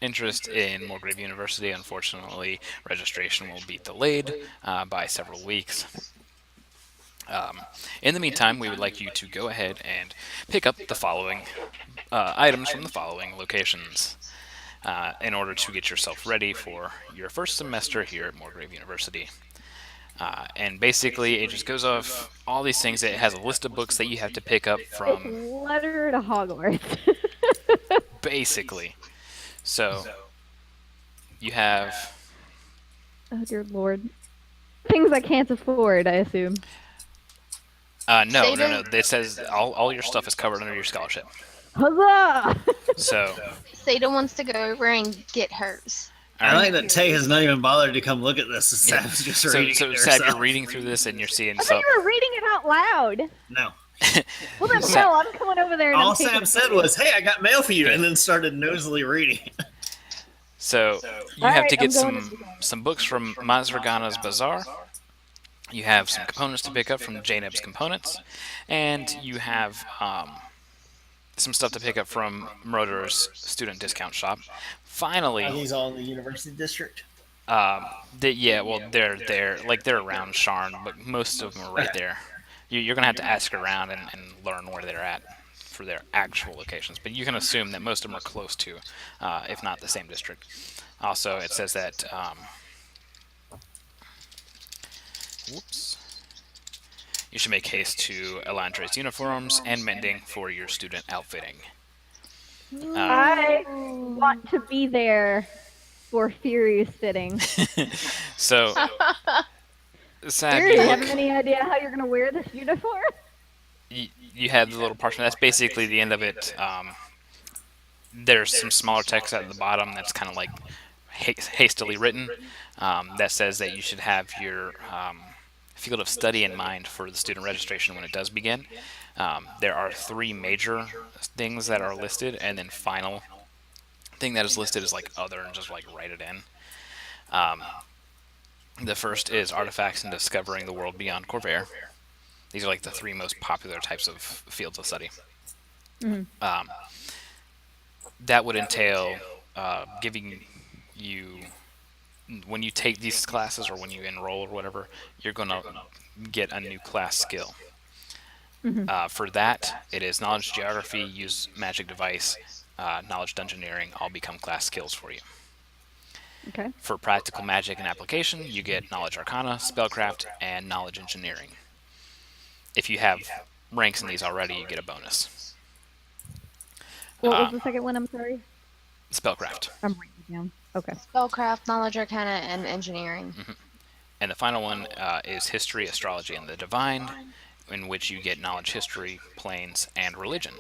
interest in Morgrave University. Unfortunately, registration will be delayed by several weeks. In the meantime, we would like you to go ahead and pick up the following items from the following locations in order to get yourself ready for your first semester here at Morgrave University." And basically, it just goes off all these things. It has a list of books that you have to pick up from, Letter to Hogwarts. basically. So, you have... Oh dear lord. Things I can't afford, I assume. No. It says all your stuff is covered under your scholarship. Huzzah! So, Seda wants to go over and get hers. I like that Tay has not even bothered to come look at this. Sab's just reading so it Sab, herself. you're reading through this and you're seeing I stuff. thought you were reading it out loud. No. Well then, Sa- hell, I'm coming over there and All I'm taking Sam said was, "Hey, I got mail for you," and then started nosily reading. So you All have right, to get I'm going some books from Mazragana's Bazaar. You have some components to pick up from Janeb's Components, and you have some stuff to pick up from Mroder's student discount shop. Are Finally, these all in the University District? they're around Sharn, but most of them are right there. You're gonna have to ask around and learn where they're at for their actual locations, but you can assume that most of them are close to, if not the same district. Also, it says that. Whoops. You should make haste to Elandre's uniforms and mending for your student outfitting. I want to be there for Furious fitting. So, Sab, Do you, you have look, any idea how you're gonna wear this uniform? you have the little parchment. That's basically the end of it. There's some smaller text at the bottom that's kind of like hastily written that says that you should have your field of study in mind for the student registration when it does begin. There are 3 major things that are listed, and then final thing that is listed is like other, and just like write it in. The first is artifacts and discovering the world beyond Corvair. These are like the 3 most popular types of fields of study. That would entail giving you, when you take these classes or when you enroll or whatever, you're going to get a new class skill. For that, it is knowledge geography, use magic device, knowledge dungeoneering, all become class skills for you. Okay. For practical magic and application, you get knowledge arcana, spellcraft, and knowledge engineering. If you have ranks in these already, you get a bonus. What was the second one? I'm sorry. Spellcraft. I'm writing it down. Okay. Spellcraft, knowledge arcana, and engineering. And the final one is history, astrology, and the divine, in which you get knowledge, history, planes, and religion.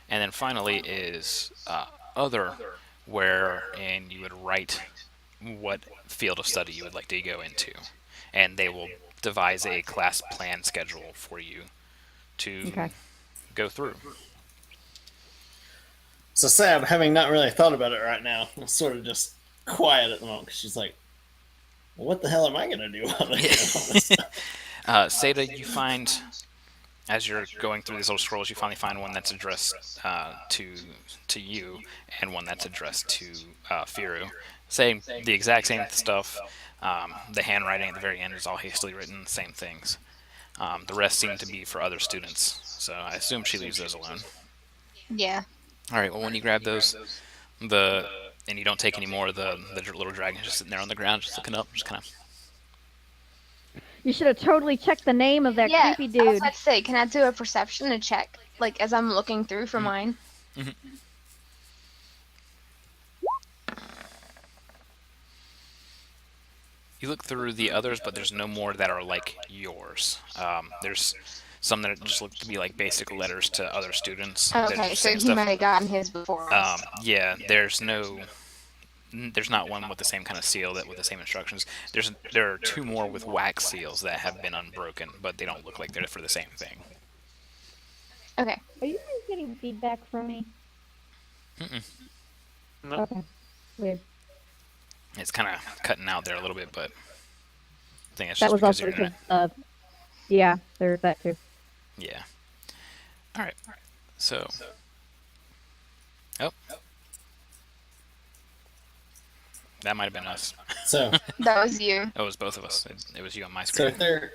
And then finally is other, wherein you would write what field of study you would like to go into. And they will devise a class plan schedule for you to go through. So Sab, having not really thought about it right now, is sort of just quiet at the moment because she's like, well, "What the hell am I going to do on this?" Seda, you find, as you're going through these little scrolls, you finally find one that's addressed to you, and one that's addressed to Firu. Saying the exact same stuff. The handwriting at the very end is all hastily written, same things. The rest seem to be for other students, so I assume she leaves those alone. Yeah. All right. Well, when you grab those, and you don't take any more, the little dragon is just sitting there on the ground, just looking up, just kind of. You should have totally checked the name of that creepy I was dude. about to say, can I do a perception check, like as I'm looking through for mine? You look through the others, but there's no more that are like yours. There's some that just look to be like basic letters to other students. that Okay, just so say he stuff. might have gotten his before us. Yeah, there's no there's not one with the same kind of seal that with the same instructions. There are 2 more with wax seals that have been unbroken, but they don't look like they're for the same thing. Okay. Are you guys getting feedback from me? No. Okay. Weird. It's kind of cutting out there a little bit, but I think it's That just was because also your because internet. yeah, there's that too. Yeah. All right. So. Oh. That might have been us. So, That was you. It was both of us. It was you on my so screen.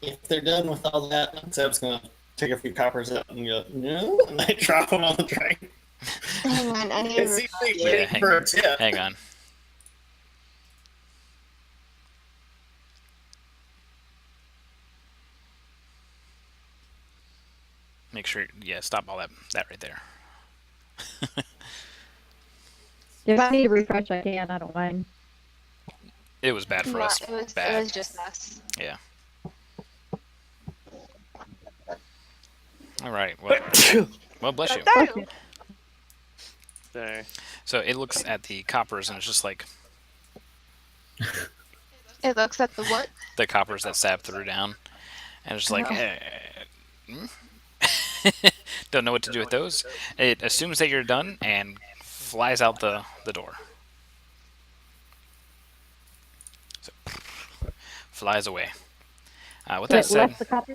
if they're done with all that, Seb's gonna take a few coppers out and go, no, and I drop them on the train. Hang on, I need It's to. usually Yeah, waiting hang for on. a tip. Hang on. Make sure, yeah, stop all that right there. If I need to refresh, I can. I don't mind. It was bad for No, us. it was Bad. just us. Yeah. All right. Well, well, bless you. There. So it looks at the coppers and it's just like It looks at the what? the coppers that Sab threw down, and it's like, don't know what to do with those. It assumes that you're done and flies out the door. So, flies away. With that Wait, said, left the copy?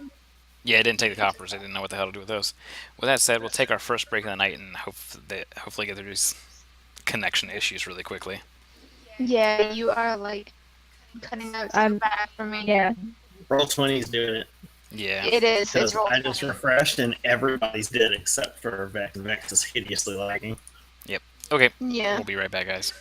yeah, I didn't take the coppers. I didn't know what the hell to do with those. With that said, we'll take our first break of the night and hopefully get through these connection issues really quickly. Yeah, you are like cutting out so I'm- bad for me. Yeah. Roll20's doing it. Yeah. It is. It's Because roll. I just refreshed and everybody's did except for Vex. Vex is hideously lagging. Okay. Yeah. We'll be right back, guys.